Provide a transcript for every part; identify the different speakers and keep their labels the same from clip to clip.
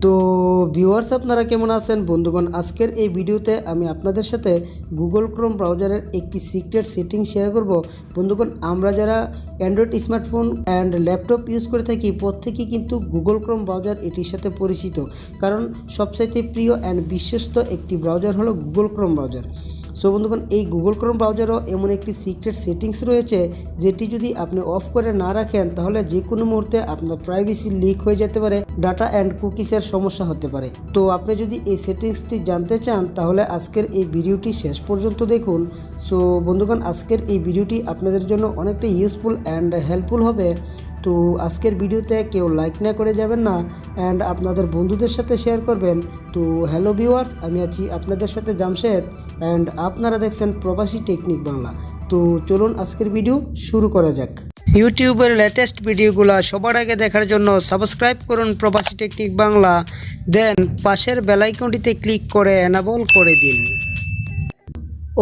Speaker 1: তো ভিউয়ার্স আপনারা কেমন আছেন বন্ধুগণ। আজকের এই ভিডিওতে আমি আপনাদের সাথে গুগল ক্রোম ব্রাউজারের একটি সিক্রেট সেটিং শেয়ার করব। বন্ধুগণ, আমরা যারা Android smartphone and laptop use করে থাকি প্রত্যেকেই কিন্তু গুগল ক্রোম ব্রাউজার এটির সাথে পরিচিত, কারণ সবচাইতে প্রিয় অ্যান্ড বিশ্বস্ত একটি ব্রাউজার হলো গুগল ক্রোম ব্রাউজার। সো বন্ধুগণ, এই গুগল ক্রোম ব্রাউজারও এমন একটি সিক্রেট সেটিংস রয়েছে যেটি যদি আপনি অফ করে না রাখেন তাহলে যে কোনো মুহূর্তে আপনার প্রাইভেসি লিক হয়ে যেতে পারে, ডাটা অ্যান্ড কুকিজের সমস্যা হতে পারে। তো আপনি যদি এই সেটিংসটি জানতে চান তাহলে আজকের এই ভিডিওটি শেষ পর্যন্ত দেখুন। সো বন্ধুগণ, আজকের এই ভিডিওটি আপনাদের জন্য অনেকটা ইউজফুল অ্যান্ড হেল্পফুল হবে। তো আজকের ভিডিওতে কেউ লাইক না করে যাবেন না অ্যান্ড আপনাদের বন্ধুদের সাথে শেয়ার করবেন। তো হ্যালো ভিউয়ার্স, আমি আছি আপনাদের সাথে জামশেদ অ্যান্ড আপনারা দেখছেন প্রবাসী টেকনিক বাংলা। তো চলুন আজকের ভিডিও শুরু করা যাক। ইউটিউবের লেটেস্ট ভিডিওগুলো সবার আগে দেখার জন্য সাবস্ক্রাইব করুন প্রবাসী টেকনিক বাংলা, দেন পাশের বেল আইকনটিতে ক্লিক করে এনাবল করে দিন।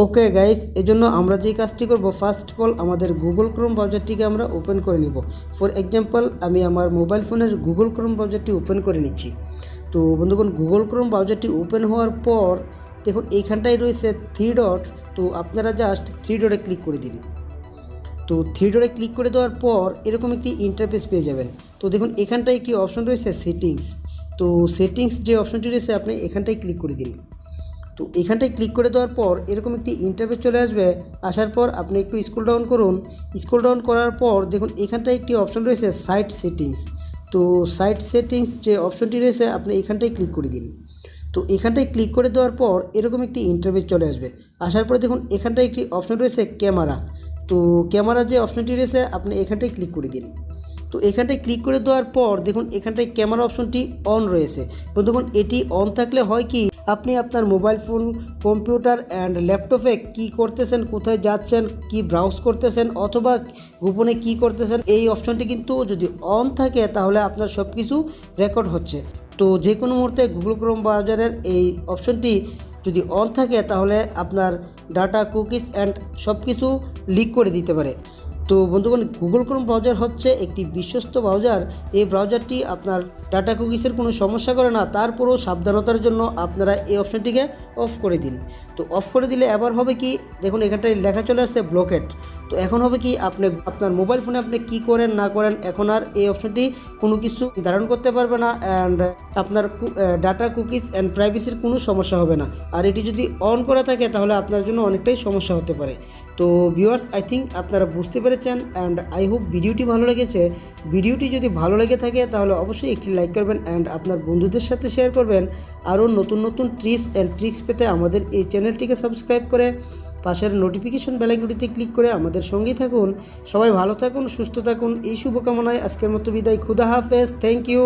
Speaker 1: ওকে গাইস, এজন্য আমরা যে কাজটি করব, ফার্স্ট অফ অল আমাদের গুগল ক্রোম ব্রাউজারটিকে আমরা ওপেন করে নিব। ফর এক্সাম্পল, আমি আমার মোবাইল ফোনের গুগল ক্রোম ব্রাউজারটি ওপেন করে নিচ্ছি। তো বন্ধুগণ, গুগল ক্রোম ব্রাউজারটি ওপেন হওয়ার পর দেখুন এইখানটায় রয়েছে 3 ডট। তো আপনারা জাস্ট 3 ডটে ক্লিক করে দিন। তো 3 ডটে ক্লিক করে দেওয়ার পর এরকম একটি ইন্টারফেস পেয়ে যাবেন। তো দেখুন এখানটায় একটি অপশন রয়েছে সেটিংস। তো সেটিংস যে অপশনটি রয়েছে আপনি এখানটায় ক্লিক করে দিন। তো এখানটায় ক্লিক করে দেওয়ার পর এরকম একটি ইন্টারফেস চলে আসবে। আসার পর আপনি একটু স্ক্রল ডাউন করুন। স্ক্রল ডাউন করার পর দেখুন এখানটায় একটি অপশন রয়েছে সাইট সেটিংস। তো সাইট সেটিংস যে অপশনটি রয়েছে আপনি এখানটায় ক্লিক করে দিন। তো এখানটায় ক্লিক করে দেওয়ার পর এরকম একটি ইন্টারফেস চলে আসবে। আসার পরে দেখুন এখানটায় একটি অপশন রয়েছে ক্যামেরা। তো ক্যামেরা যে অপশনটি রয়েছে আপনি এখানটায় ক্লিক করে দিন। তো এখানটায় ক্লিক করে দেওয়ার পর দেখুন এখানটায় ক্যামেরা অপশনটি অন রয়েছে। বন্ধুগণ, এটি অন থাকলে হয় কি, আপনি আপনার মোবাইল ফোন, কম্পিউটার অ্যান্ড ল্যাপটপে কি করতেছেন, কোথায় যাচ্ছেন, কি ব্রাউজ করতেছেন অথবা গোপনে কি করতেছেন, এই অপশনটি কিন্তু যদি অন থাকে তাহলে আপনার সব কিছু রেকর্ড হচ্ছে। তো যে কোনো মুহূর্তে গুগল ক্রোম ব্রাউজারের এই অপশনটি যদি অন থাকে তাহলে আপনার ডাটা, কুকিজ অ্যান্ড সব কিছু লিক করে দিতে পারে। তো বন্ধুগণ, গুগল ক্রোম ব্রাউজার হচ্ছে একটি বিশ্বস্ত ব্রাউজার। এই ব্রাউজারটি আপনার ডাটা কুকিজের কোনো সমস্যা করে না। তারপরেও সাবধানতার জন্য আপনারা এই অপশনটিকে অফ করে দিন। তো অফ করে দিলে এবার হবে কি, দেখুন এখানটায় লেখা চলে আসছে ব্লকেড। তো এখন হবে কি, আপনি আপনার মোবাইল ফোনে আপনি কি করেন না করেন এখন আর এই অপশনটি কোনো কিছু ধারণ করতে পারবে না অ্যান্ড আপনার ডাটা, কুকিজ অ্যান্ড প্রাইভেসির কোনো সমস্যা হবে না। আর এটি যদি অন করা থাকে তাহলে আপনার জন্য অনেকটাই সমস্যা হতে পারে। তো ভিউয়ার্স, আই থিঙ্ক আপনারা বুঝতে পেরেছেন অ্যান্ড আই হোপ ভিডিওটি ভালো লেগেছে। ভিডিওটি যদি ভালো লেগে থাকে তাহলে অবশ্যই একটি লাইক করবেন অ্যান্ড আপনার বন্ধুদের সাথে শেয়ার করবেন। আরও নতুন নতুন টিপস অ্যান্ড ট্রিক্স পেতে আমাদের এই চ্যানেলটিকে সাবস্ক্রাইব করে পাশের নোটিফিকেশন বেল আইকনটিতে ক্লিক করে আমাদের সঙ্গেই থাকুন। সবাই ভালো থাকুন, সুস্থ থাকুন, এই শুভকামনায় আজকের মতো বিদায়। খুদা হাফেজ, থ্যাংক ইউ।